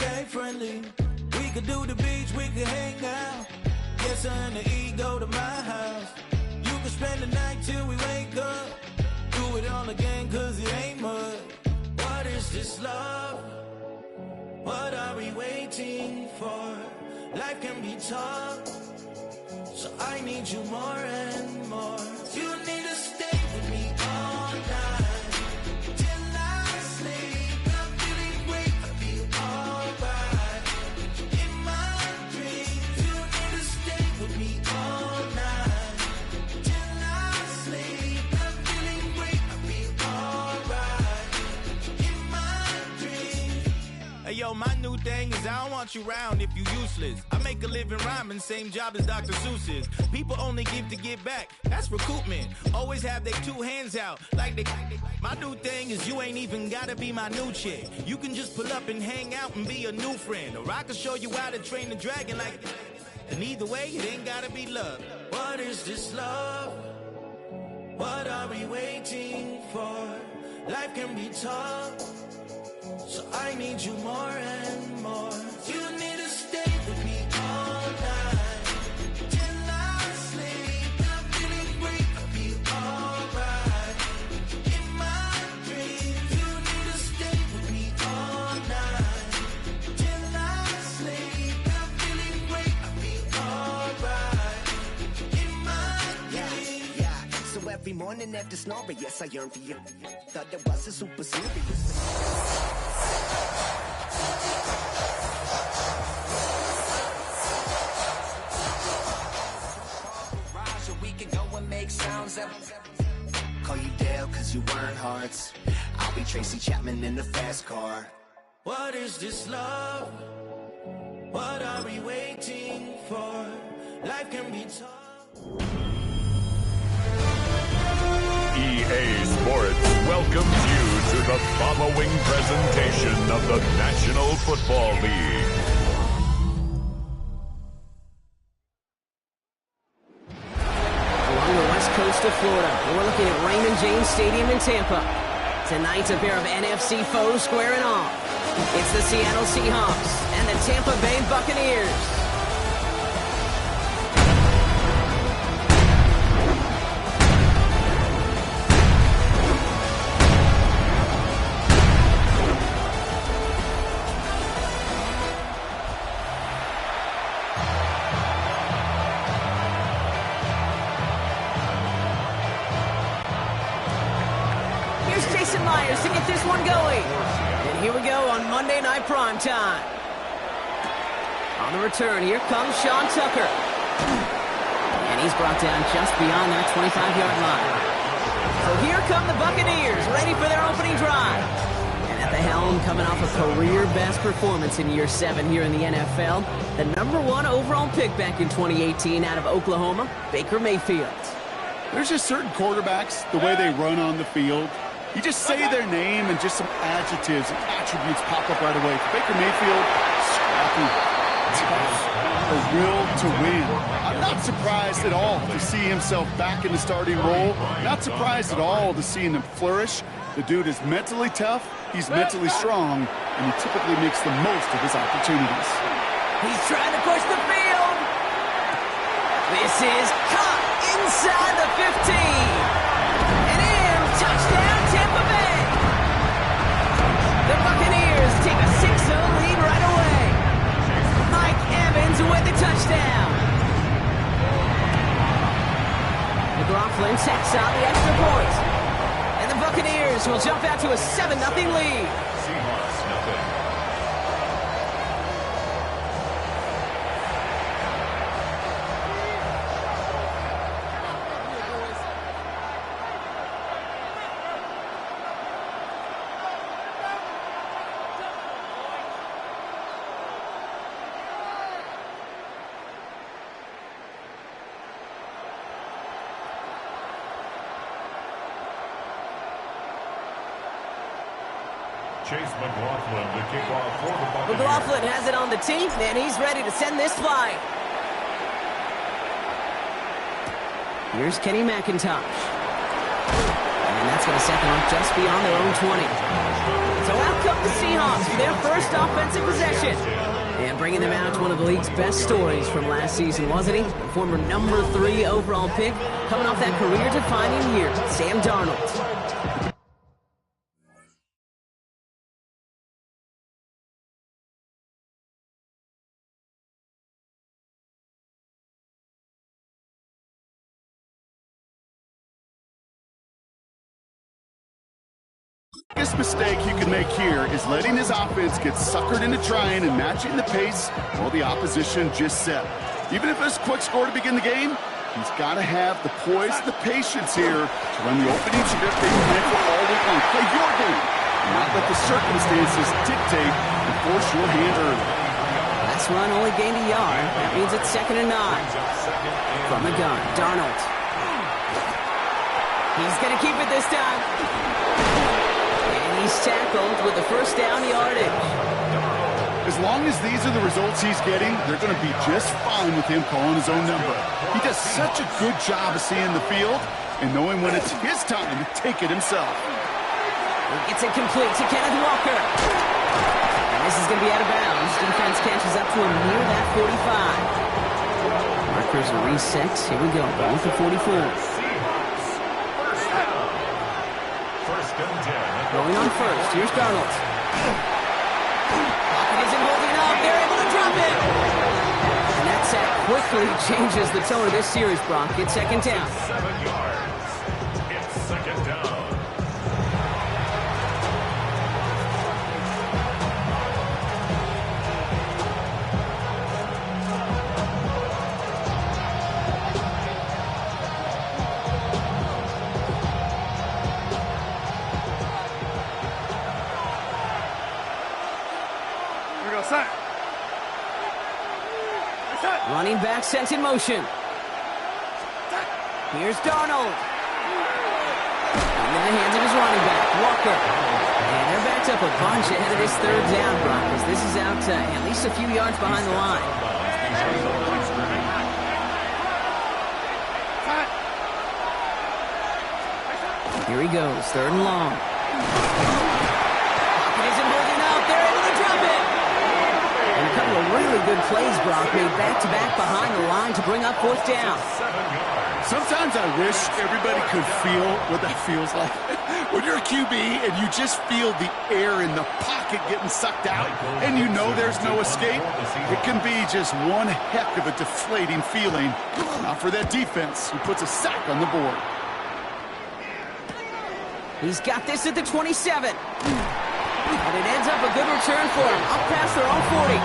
stay friendly. We could do the beach, we could hang out. Get something to eat, go to my house. You can spend the night till we wake up. Do it all again, cause it ain't mud. What is this love? What are we waiting for? Life can be tough, so I need you more and more. You need to stay with me all night till I sleep. I'm feeling great, I feel alright. In my dreams, you need to stay with me all night till I sleep. I'm feeling great, I feel alright. In my dreams. Hey yo, my new thing is I don't want you around if you useless. I make a living rhyming, same job as Dr. Seuss's. People only give to get back, that's recoupment. Always have their two hands out, like they. My new thing is you ain't even gotta be my new chick. You can just pull up and hang out and be a new friend. Or I can show you how to train the dragon like. And either way, it ain't gotta be love. What is this love? What are we waiting for? Life can be tough, so I need you more and more. You need to stay with me all night till I sleep. I'm feeling great, I feel alright. In my dreams, you need to stay with me all night till I sleep. I'm feeling great, I feel alright. In my dreams. Yeah. So every morning after snoring, yes, I yearn for you. Thought that was a super serious. Sounds that call you Dale cause you weren't hearts. I'll be Tracy Chapman in the fast car. What is this love? What are we waiting for? Life can be tough. EA Sports welcomes you to the following presentation of the National Football League. Coast of Florida. We're looking at Raymond James Stadium in Tampa. Tonight, a pair of NFC foes squaring off. It's the Seattle Seahawks and the Tampa Bay Buccaneers. To get this one going. And here we go on Monday Night Primetime. On the return, here comes Sean Tucker. And he's brought down just beyond that 25-yard line. So here come the Buccaneers, ready for their opening drive. And at the helm, coming off a career-best performance in Year 7 here in the NFL, the #1 overall pick back in 2018 out of Oklahoma, Baker Mayfield. There's just certain quarterbacks, the way they run on the field, you just say their name and just some adjectives and attributes pop up right away. Baker Mayfield, scrappy, tough, a will to win. I'm not surprised at all to see himself back in the starting role. Not surprised at all to see him flourish. The dude is mentally tough, he's mentally strong, and he typically makes the most of his opportunities. He's trying to push the field. This is caught inside the 15. Touchdown, Tampa Bay! The Buccaneers take a 6-0 lead right away. Mike Evans with the touchdown. McLaughlin sets out the extra point. And the Buccaneers will jump out to a 7-0 lead. Seahawks, nothing. Chase McLaughlin to kick off for the Buccaneers. McLaughlin has it on the tee, and he's ready to send this flight. Here's Kenny McIntosh. And that's going to set them up just beyond their own 20. So out come the Seahawks for their first offensive possession. And bringing them out to one of the league's best stories from last season, wasn't he? The former number 3 overall pick, coming off that career-defining year, Sam Darnold. The biggest mistake he can make here is letting his offense get suckered into trying and matching the pace while the opposition just set. Even if it's a quick score to begin the game, he's got to have the poise and the patience here to run the opening script that you planned for all week long. Play your game, not let the circumstances dictate and force your hand early. Last run only gained a yard. That means it's 2nd and 9. From the gun, Darnold. He's going to keep it this time. He's tackled with the first down yardage. As long as these are the results he's getting, they're going to be just fine with him calling his own number. He does such a good job of seeing the field and knowing when it's his time to take it himself. He gets it complete to Kenneth Walker. And this is going to be out of bounds. Defense catches up to him near that 45. Markers are reset. Here we go. Going for 44. Going on first. Here's Darnold. Pocket isn't holding up. They're able to drop it. And that sack quickly changes the tone of this series, Brock. It's 2nd down. 7 yards. It's 2nd down. Running back sent in motion. Here's Darnold. Into the hands of his running back, Walker. And they're backed up a bunch ahead of this 3rd down, Brock, as this is out at least a few yards behind the line. Here he goes, 3rd and long. Pocket isn't holding up. They're able to drop it. And a couple of really good plays, Brock, made back-to-back behind the line to bring up 4th down. Sometimes I wish everybody could feel what that feels like. When you're a QB and you just feel the air in the pocket getting sucked out and you know there's no escape, it can be just one heck of a deflating feeling. Not for that defense who puts a sack on the board. He's got this at the 27. And it ends up a good return for him, up past their own 40.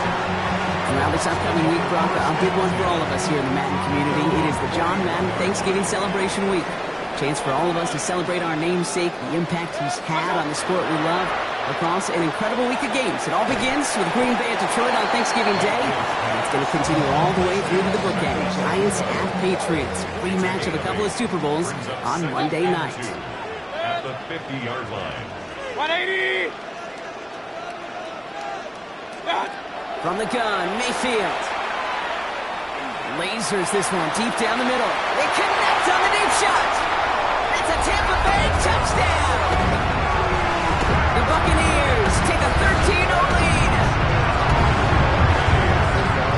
Now this upcoming week, Brock, a big one for all of us here in the Madden community. It is the John Madden Thanksgiving Celebration Week. Chance for all of us to celebrate our namesake, the impact he's had on the sport we love, across an incredible week of games. It all begins with Green Bay at Detroit on Thanksgiving Day, and it's going to continue all the way through to the bookend. Giants at Patriots, rematch of a couple of Super Bowls on Monday night. At the 50-yard line. 180! From the gun, Mayfield. Lasers this one deep down the middle. They connect on the deep shot. That's a Tampa Bay touchdown. The Buccaneers take a 13-0 lead.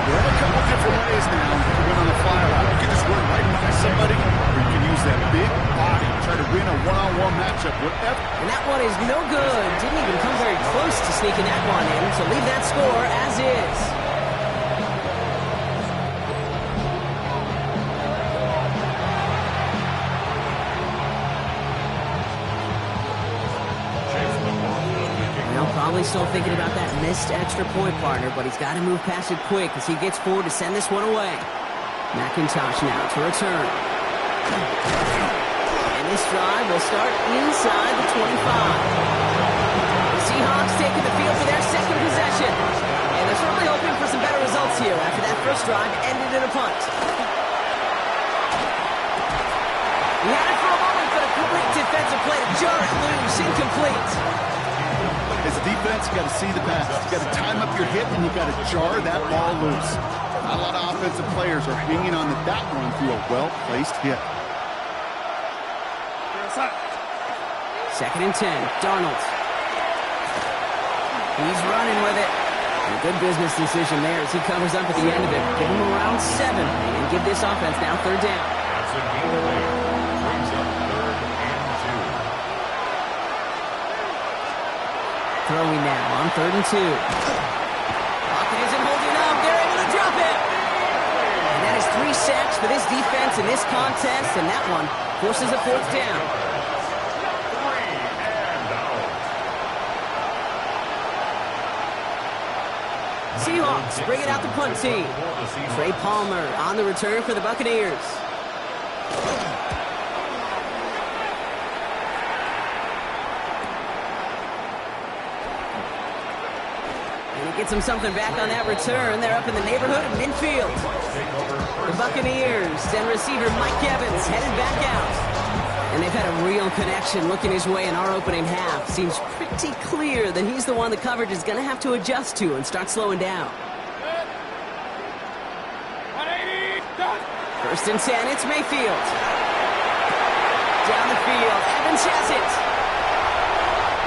There are a couple different ways now to win on the fly. You can just run right by somebody, or you can use that big body, try to win a one-on-one matchup, whatever. And that one is no good. Didn't even come very close to sneaking that one in, so leave that score as is. Probably still thinking about that missed extra point, partner, but he's got to move past it quick as he gets forward to send this one away. McIntosh now to return. And this drive will start inside the 25. The Seahawks taking the field for their 2nd possession. And they're certainly hoping for some better results here after that first drive ended in a punt. He had it for a moment, but a great defensive play to jar it loose, incomplete. As a defense, you got to see the pass. You got to time up your hit, and you got to jar that ball loose. Not a lot of offensive players are hanging on to that one through a well-placed hit. 2nd and 10, Darnold. He's running with it. And a good business decision there as he covers up at the end of it. Give him around 7 and give this offense now 3rd down. That's a gain of 8. Brings up 3rd and 2. Throwing now on 3rd and 2. Pocket isn't holding up. They're able to drop it. And that is 3 sacks for this defense in this contest, and that one forces a 4th down. Seahawks bring it out the punt team. Trey Palmer on the return for the Buccaneers. And he gets him something back on that return. They're up in the neighborhood of midfield. The Buccaneers and receiver Mike Evans headed back out. And they've had a real connection looking his way in our opening half. Seems pretty clear that he's the one the coverage is going to have to adjust to and start slowing down. 1st and 10, it's Mayfield. Down the field, Evans has it.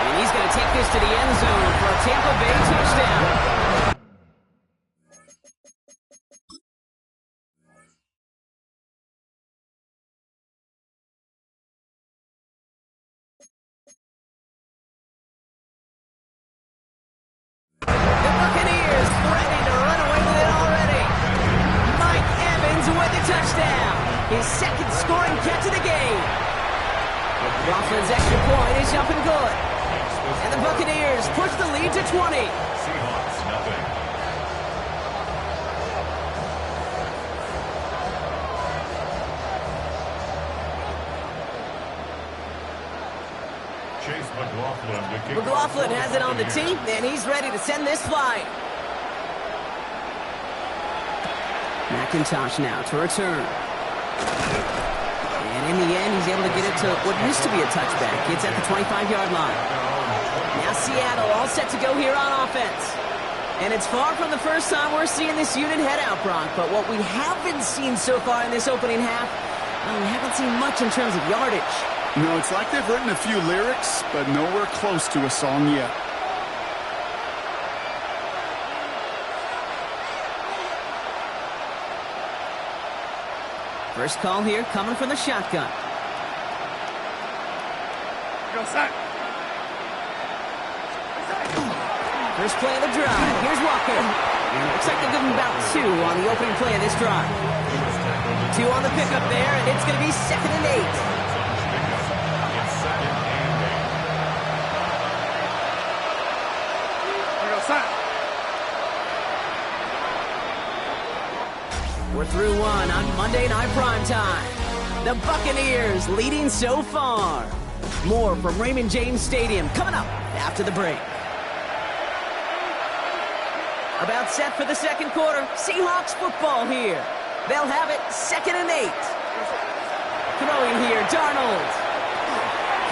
And he's going to take this to the end zone for a Tampa Bay touchdown. His 2nd scoring catch of the game. Coughlin's extra point is up and good. And the Buccaneers push the lead to 20. Seahawks, nothing. Chase McLaughlin to kick. McLaughlin has it on the tee, and he's ready to send this flying. McIntosh now to return. And in the end, he's able to get it to what used to be a touchback. It's at the 25-yard line. Now Seattle all set to go here on offense. And it's far from the first time we're seeing this unit head out, Brock. But what we haven't seen so far in this opening half, well, we haven't seen much in terms of yardage. No, it's like they've written a few lyrics, but nowhere close to a song yet. First call here coming from the shotgun. First play of the drive. Here's Walker. And it looks like they'll give him about 2 on the opening play of this drive. 2 on the pickup there, and it's going to be 2nd and 8. We're through one on Monday Night Primetime. The Buccaneers leading so far. More from Raymond James Stadium coming up after the break. About set for the 2nd quarter. Seahawks football here. They'll have it 2nd and 8. Throwing here, Darnold.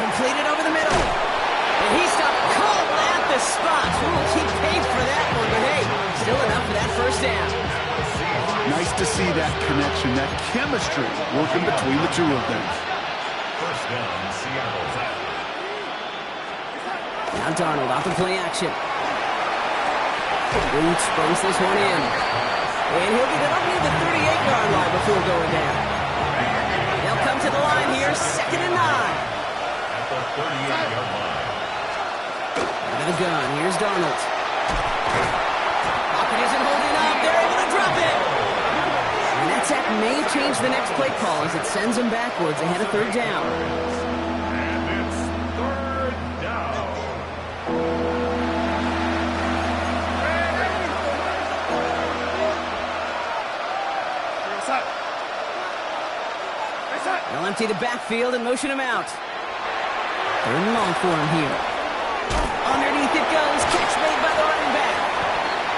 Completed over the middle. And he stopped cold at the spot. We'll keep pace for that one, but hey, still enough for that 1st down. Nice to see that connection, that chemistry working between the two of them. 1st down, Seattle. Now Darnold off the play action. Boots brings this one in. And he'll get it up near the 38-yard line before going down. They'll come to the line here, 2nd and 9. At the 38-yard line. Out of the gun, here's Darnold. Pocket isn't holding up, they're able to drop it. And that sack may change the next play call as it sends them backwards ahead of 3rd down. And it's 3rd down. They'll empty the backfield and motion him out. 3rd and long for him here. Underneath it goes. Catch made by the running back.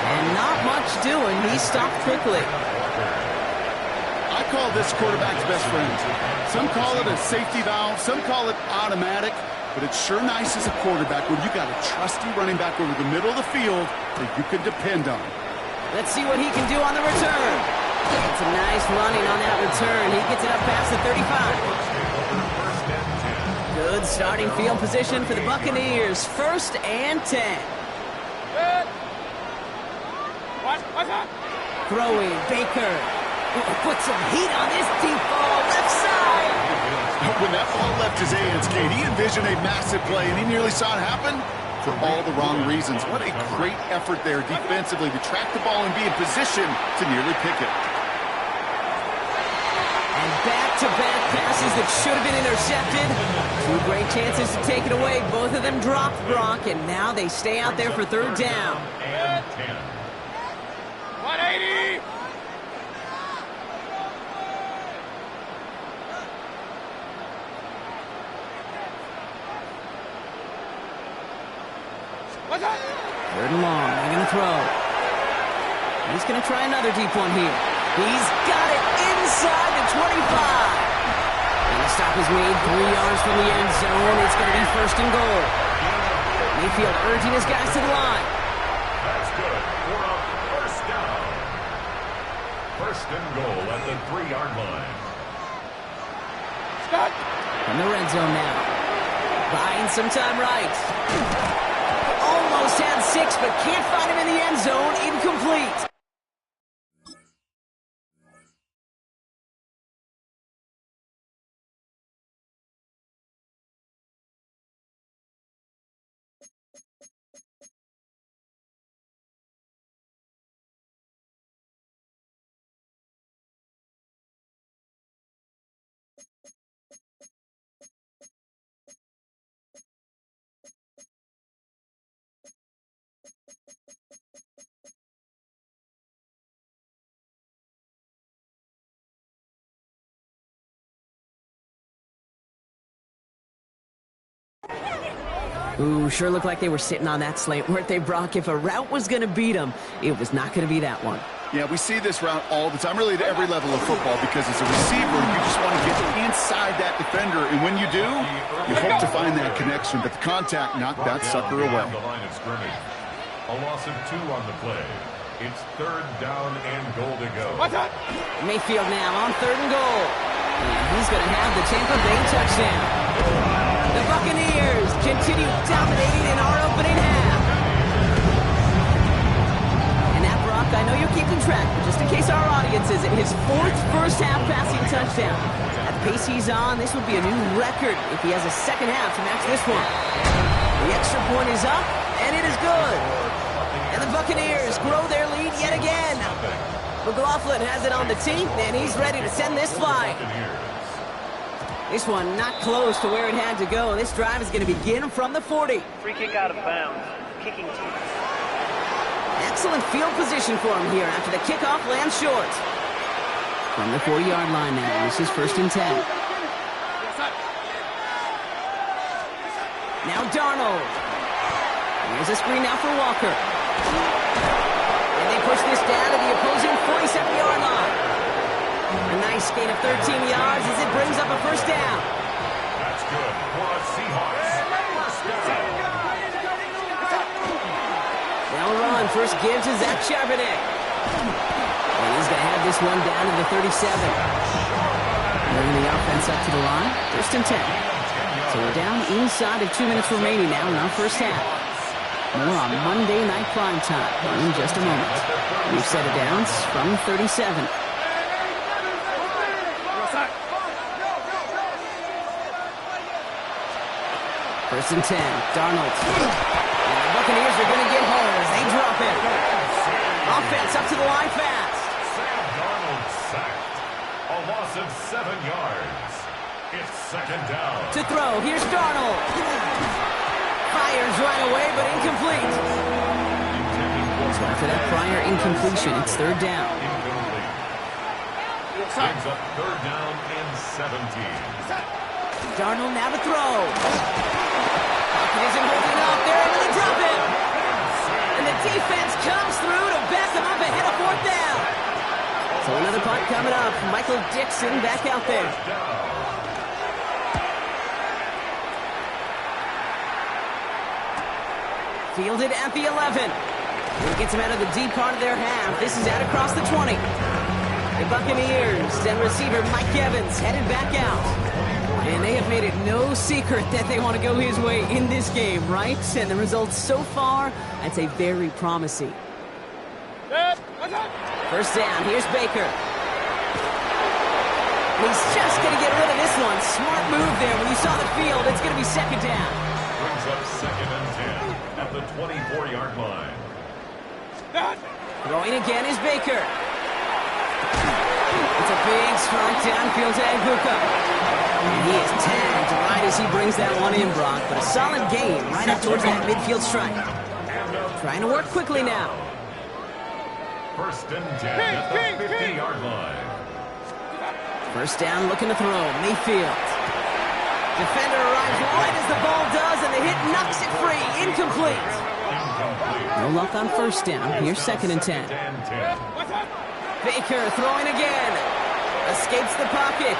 And not much doing. He stopped quickly. I call this quarterback's best friend. Some call it a safety valve. Some call it automatic. But it's sure nice as a quarterback when you got a trusty running back over the middle of the field that you can depend on. Let's see what he can do on the return. It's a nice running on that return. He gets it up past the 35. Good starting field position for the Buccaneers. 1st and 10. Throwing, Baker. Put some heat on this deep ball, left side. When that ball left his hands, Kate, he envisioned a massive play, and he nearly saw it happen for all the wrong reasons. What a great effort there defensively to track the ball and be in position to nearly pick it. And back-to-back passes that should have been intercepted. Two great chances to take it away. Both of them dropped, Brock, and now they stay out there for third down. And 10. 180! Third and long, they're going to throw. He's going to try another deep one here. He's got it inside the 25. And the stop is made 3 yards from the end zone. It's going to be first and goal. Mayfield urging his guys to the line. That's good for a first down. First and goal at the 3-yard line. Scott! In the red zone now. Buying some time right. Almost had 6, but can't find him in the end zone. Incomplete. Ooh, sure looked like they were sitting on that slant, weren't they, Brock? If a route was going to beat them, it was not going to be that one. Yeah, we see this route all the time, really at every level of football, because as a receiver, you just want to get inside that defender, and when you do, you hope to find that connection, but the contact knocked that sucker away. The line of scrimmage. A loss of 2 on the play. It's third down and goal to go. Mayfield now on third and goal. And he's going to have the Tampa Bay touchdown. The Buccaneers continue dominating in our opening half. And now, Brock, I know you're keeping track, but just in case our audience isn't, his 4th first-half passing touchdown. At the pace he's on, this would be a new record if he has a second half to match this one. The extra point is up, and it is good. And the Buccaneers grow their lead yet again. McLaughlin has it on the tee, and he's ready to send this flying. This one not close to where it had to go. This drive is going to begin from the 40. Free kick out of bounds. Kicking team. Excellent field position for him here after the kickoff lands short. From the 40-yard line now, this is first and 10. Now Darnold. Here's a screen now for Walker. And they push this down to the opposing 47-yard line. A nice gain of 13 yards as it brings up a first down. That's good for a Seahawks. First down. They'll run. First give to Zach Charbonnet. And he's going to have this one down to the 37. Bringing the offense up to the line. First and 10. So we're down inside of 2 minutes remaining now in our first half. More on Monday Night Prime Time in just a moment. We've set it down from 37. First and 10, Darnold. And the Buccaneers are going to get home as they drop it. Offense up to the line fast. Sam Darnold sacked. A loss of 7 yards. It's second down. To throw, here's Darnold. Fires right away, but incomplete. So after that prior incompletion, it's third down. Incomplete. Brings up third down and 17. Darnold now to throw. Pocket isn't holding up. They're able to drop him. And the defense comes through to back them up ahead of fourth down. So another punt coming up. Michael Dixon back out there. Fielded at the 11. It gets him out of the deep part of their half. This is out across the 20. The Buccaneers and receiver Mike Evans headed back out. And they have made it no secret that they want to go his way in this game, right? And the results so far, I'd say very promising. Set. First down, here's Baker. And he's just going to get rid of this one. Smart move there. When you saw the field, it's going to be second down. Brings up 2nd and 10 at the 24-yard line. Throwing again is Baker. It's a big strike downfield to Aguka. And he is tagged right as he brings that one in, Brock. But a solid gain right up towards that midfield strike. Trying to work quickly now. 1st and 10 at the 50-yard line. First down, looking to throw. Mayfield. Defender arrives right as the ball does, and the hit knocks it free. Incomplete. No luck on first down. Here's 2nd and 10. Baker throwing again. Escapes the pocket.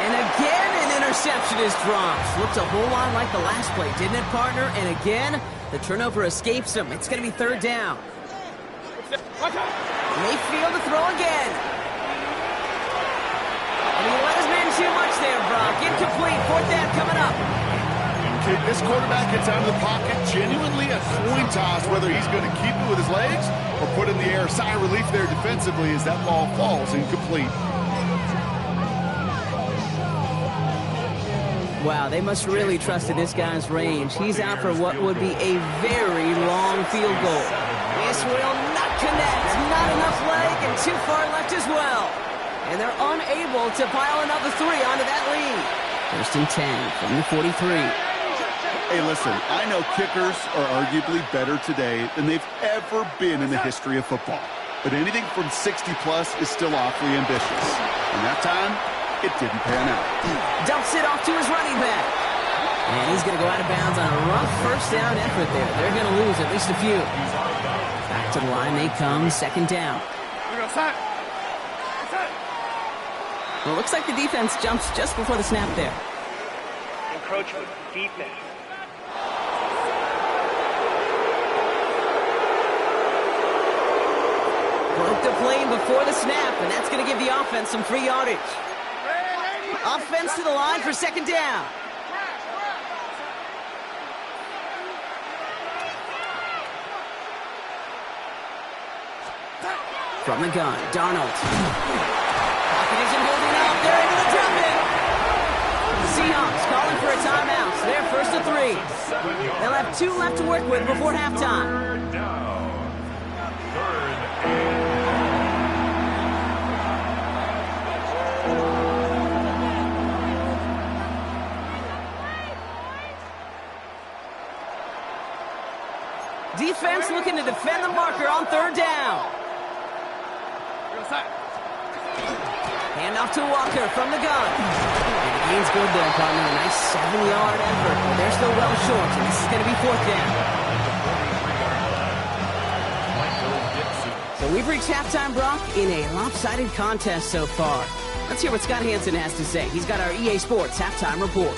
And again, an interception is dropped. Looked a whole lot like the last play, didn't it, partner? And again, the turnover escapes him. It's going to be 3rd down. Mayfield to throw again. And he let his man too much there, Brock. Incomplete. 4th down coming up. This quarterback gets out of the pocket, genuinely a coin toss whether he's going to keep it with his legs or put in the air. Sigh of relief there defensively as that ball falls incomplete. Wow, they must really trusted this guy's range. He's out for what would be a very long field goal. This will not connect. Not enough leg and too far left as well. And they're unable to pile another 3 onto that lead. 1st and 10 from the 43. Hey, listen, I know kickers are arguably better today than they've ever been in the history of football. But anything from 60-plus is still awfully ambitious. And that time, it didn't pan out. Dumps it off to his running back. And he's going to go out of bounds on a rough first down effort there. They're going to lose at least a few. Back to the line they come, 2nd down. Well, it looks like the defense jumps just before the snap there. Encroachment, defense. Broke the plane before the snap, and that's going to give the offense some free yardage. Offense to the line for 2nd down. From the gun, Darnold. Pocket isn't holding up. They're into the drop-in. The Seahawks calling for a timeout. They're 1st and 3. They'll have 2 left to work with before halftime. 3rd down. 3rd and 10. Defense looking to defend the marker on 3rd down. Handoff to Walker from the gun. And the gain's good there, partner. A nice 7-yard effort. But they're still well short, and this is going to be 4th down. So we've reached halftime, Brock, in a lopsided contest so far. Let's hear what Scott Hansen has to say. He's got our EA Sports halftime report.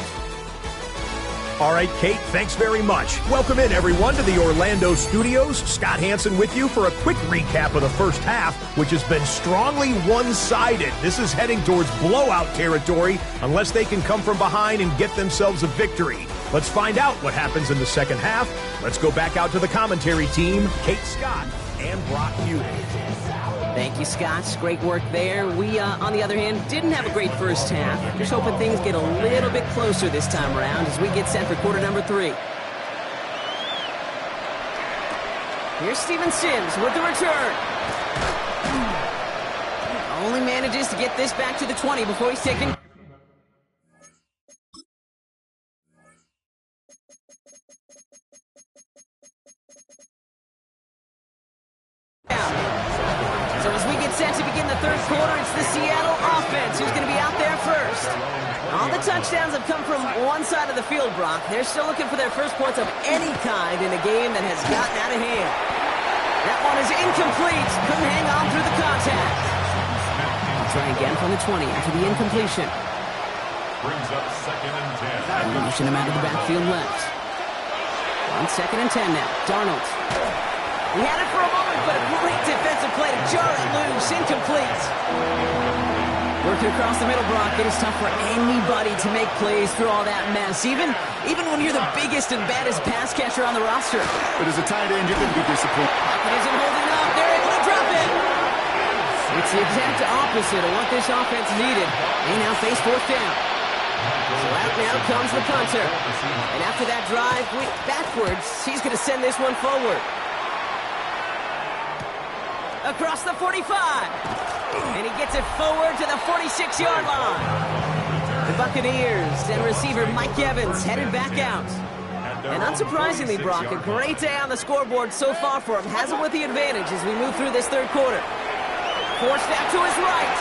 All right, Kate, thanks very much. Welcome in, everyone, to the Orlando studios. Scott Hansen with you for a quick recap of the first half, which has been strongly one-sided. This is heading towards blowout territory unless they can come from behind and get themselves a victory. Let's find out what happens in the second half. Let's go back out to the commentary team, Kate Scott and Brock Hughes. Thank you, Scott. Great work there. We, on the other hand, didn't have a great first half. Just hoping things get a little bit closer this time around as we get set for quarter number 3. Here's Steven Sims with the return. Only manages to get this back to the 20 before he's taken. So as we get set to begin the 3rd quarter, it's the Seattle offense who's going to be out there first. All the touchdowns have come from one side of the field, Brock. They're still looking for their first points of any kind in a game that has gotten out of hand. That one is incomplete. Couldn't hang on through the contact. I'll try again from the 20 after the incompletion. brings up 2nd and 10. Motion him out of the backfield left. On 2nd and 10 now. Darnold. He had it for a moment, but a great defensive play to jar it loose. Incomplete. Working across the middle, Brock. It is tough for anybody to make plays through all that mess, even when you're the biggest and baddest pass catcher on the roster. But as a tight end, you're going to be disappointed. Pocket isn't holding up. They're able to drop it. It's the exact opposite of what this offense needed. They now face fourth down. So out now comes the punter. And after that drive backwards, he's going to send this one forward. Across the 45. And he gets it forward to the 46-yard line. The Buccaneers and receiver Mike Evans headed back out. And unsurprisingly, Brock, a great day on the scoreboard so far for him. Has him with the advantage as we move through this third quarter. Forced out to his right.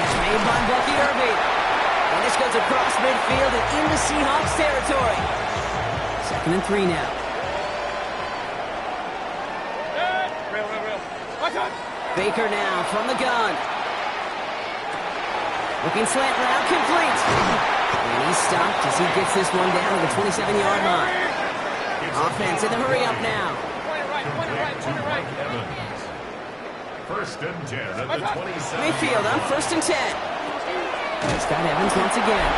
Catch made by Bucky Irving. And this goes across midfield and into Seahawks territory. 2nd and 3 now. Baker now from the gun. Looking slant route, complete. And he's stopped as he gets this one down to the 27-yard line. Offense in the hurry-up now. First and 10 at the 27. Mayfield on 1st and 10. It's got Evans once again.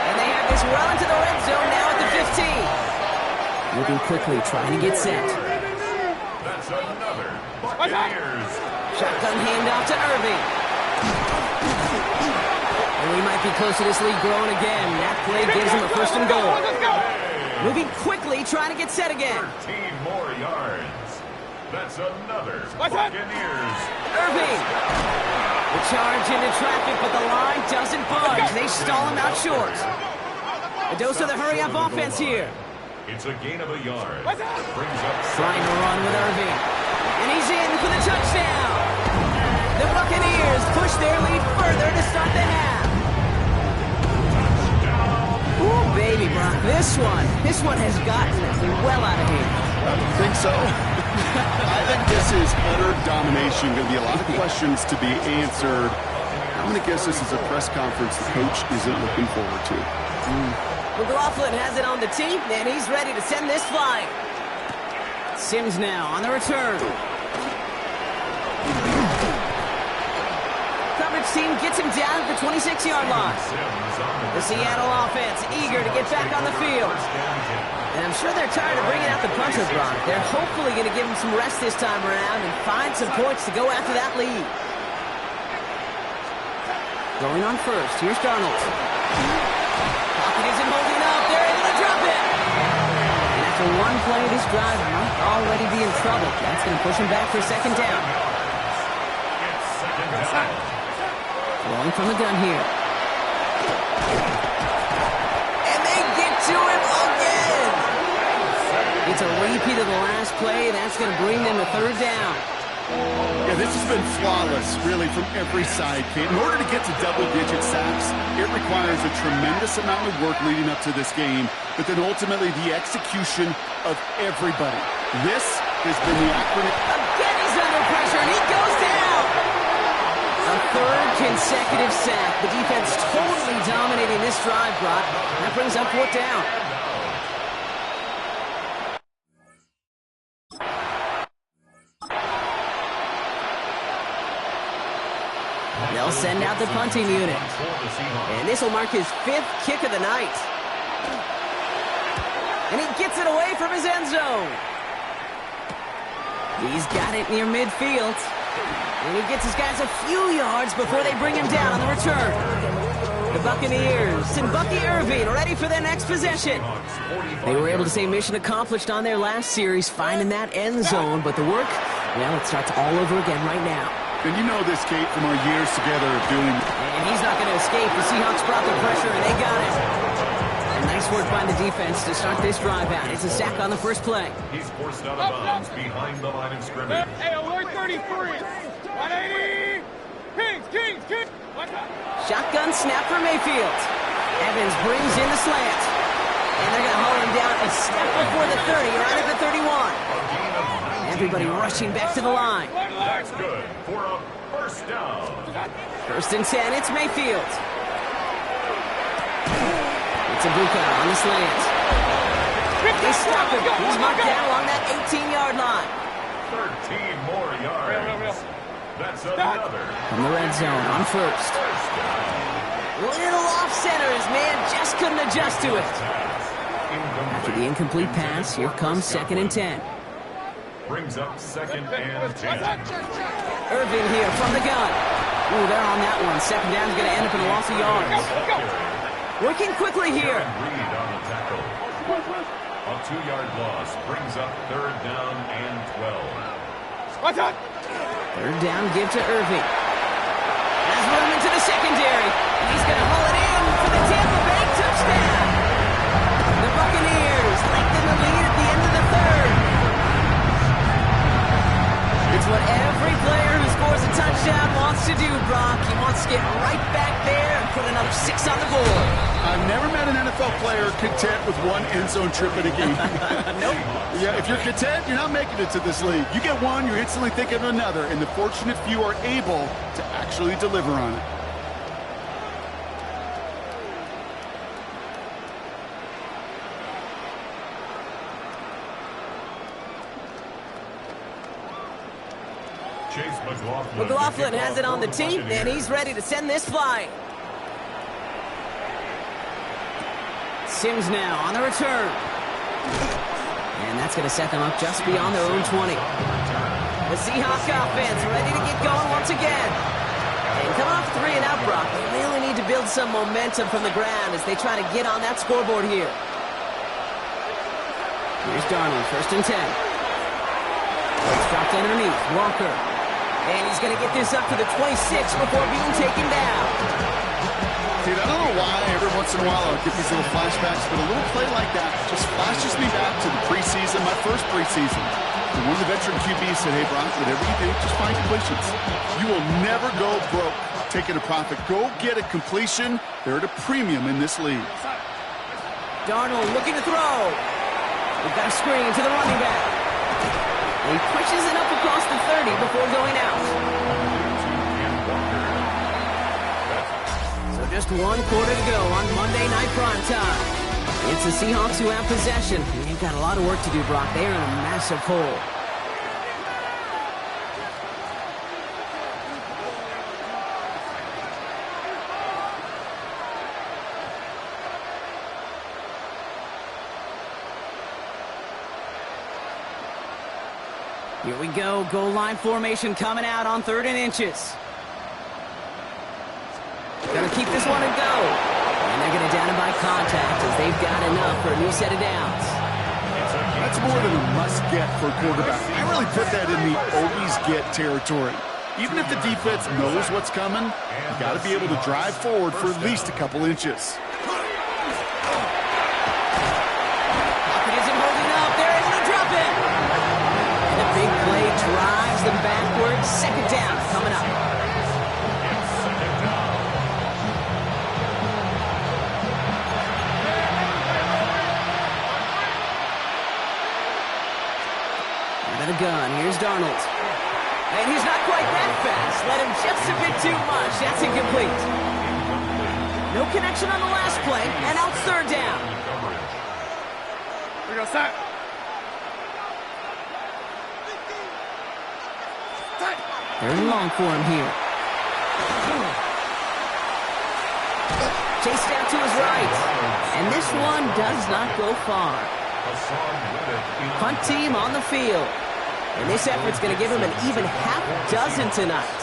And they have this well into the red zone now at the 15. Moving quickly, trying to get set. That's another Buccaneers. Shotgun handoff to Irving. And we might be close to this lead growing again. That play gives him a 1st and goal. Moving quickly, trying to get set again. 13 more yards. That's another Buccaneers. Irving. The charge into traffic, but the line doesn't budge. They stall him out short. A dose of the hurry-up offense here. It's a gain of a yard. Brings up Trying to run with Irving. And he's in for the touchdown. The Buccaneers push their lead further to start the half. Ooh, baby, Brock. This one has gotten well out of hand. I don't think so. I think this is utter domination. Going to be a lot of questions to be answered. I'm going to guess this is a press conference the coach isn't looking forward to. McLaughlin has it on the tee, and he's ready to send this flying. Sims now on the return. Coverage team gets him down at the 26-yard line. The Seattle offense eager to get back on the field. And I'm sure they're tired of bringing out the punter, Brock. They're hopefully going to give him some rest this time around and find some points to go after that lead. Going on first, here's Darnold. Pocket isn't holding up. They're able to drop it. And after one play, this drive might already be in trouble. That's going to push him back for 2nd down. Throwing from the gun here. And they get to him again. It's a repeat of the last play. That's going to bring them to 3rd down. Yeah, this has been flawless, really, from every side, Kate. In order to get to double-digit sacks, it requires a tremendous amount of work leading up to this game, but then ultimately the execution of everybody. This has been the acronym. Again, he's under pressure, and he goes down. A 3rd consecutive sack. The defense totally dominating this drive, Brock. That brings up 4th down. They'll send out the punting unit. And this will mark his 5th kick of the night. And he gets it away from his end zone. He's got it near midfield. And he gets his guys a few yards before they bring him down on the return. The Buccaneers and Bucky Irving ready for their next possession. They were able to say mission accomplished on their last series, finding that end zone. But the work, well, it starts all over again right now. And you know this, Kate, from our years together of doing. And he's not going to escape. The Seahawks brought the pressure, and they got it. And nice work by the defense to start this drive out. It's a sack on the first play. He's forced out of bounds behind the line of scrimmage. Hey, alert 33. 180. Kings. Shotgun snap for Mayfield. Evans brings in the slant. And they're going to haul him down a step before the 30, right at the 31. Everybody rushing back to the line. That's good for a first down. 1st and 10, it's Mayfield. It's Ibuka on the slant. They stop him. He's marked down along that 18-yard line. 13 more yards. That's another. From the red zone on first. Little off center. His man just couldn't adjust to it. After the incomplete pass, here comes 2nd and 10. Brings up 2nd and 10. Irving here from the gun. Ooh, they're on that one. 2nd down's going to end up in a loss of yards. Working quickly here. Reed on the tackle. A 2-yard loss brings up 3rd down and 12. 3rd down, give to Irving. Has room into the secondary. He's going to haul it in for the Tampa Bay touchdown. The Buccaneers lengthen the lead at the end of the 3rd. It's what every player who scores a touchdown wants to do, Brock. He wants to get right back there and put another 6 on the board. I've never met an NFL player content with one end zone trip in a game. Nope. Yeah, if you're content, you're not making it to this league. You get one, you're instantly thinking of another, and the fortunate few are able to actually deliver on it. Chase McLaughlin. McLaughlin has it on the team, and he's ready to send this flying. Sims now on the return. And that's going to set them up just beyond their own 20. The Seahawks offense ready to get going once again. And coming off 3 and out, Brock, they really need to build some momentum from the ground as they try to get on that scoreboard here. Here's Darnold, 1st and 10. It's dropped underneath. Walker. And he's going to get this up to the 26 before being taken down. Dude, I don't know why every once in a while I'll get these little flashbacks, but a little play like that just flashes me back to the preseason, my first preseason. And one of the veteran QBs said, hey, Brock, whatever you do, just find completions. You will never go broke taking a profit. Go get a completion. They're at a premium in this league. Darnold looking to throw. We've got a screen to the running back. And he pushes it up across the 30 before going out. So just 1 quarter to go on Monday Night Primetime. It's the Seahawks who have possession. They've got a lot of work to do, Brock. They are in a massive hole. Here we go. Goal line formation coming out on 3rd and inches. Gonna keep this one and go. And they're gonna down him by contact as they've got enough for a new set of downs. That's more than a must-get for a quarterback. I really put that in the always-get territory. Even if the defense knows what's coming, you got to be able to drive forward for at least a couple inches. Pocket isn't holding up. They're able to drop it. And the big play drives them backwards. 2nd down coming up. Out of the gun. Here's Darnold. And he's not quite that fast. Let him just a bit too much. That's incomplete. No connection on the last play, and out 3rd down. We go sack. 3rd and long for him here. Chased out to his right. And this one does not go far. Punt team on the field. And this effort's going to give him an even half dozen tonight.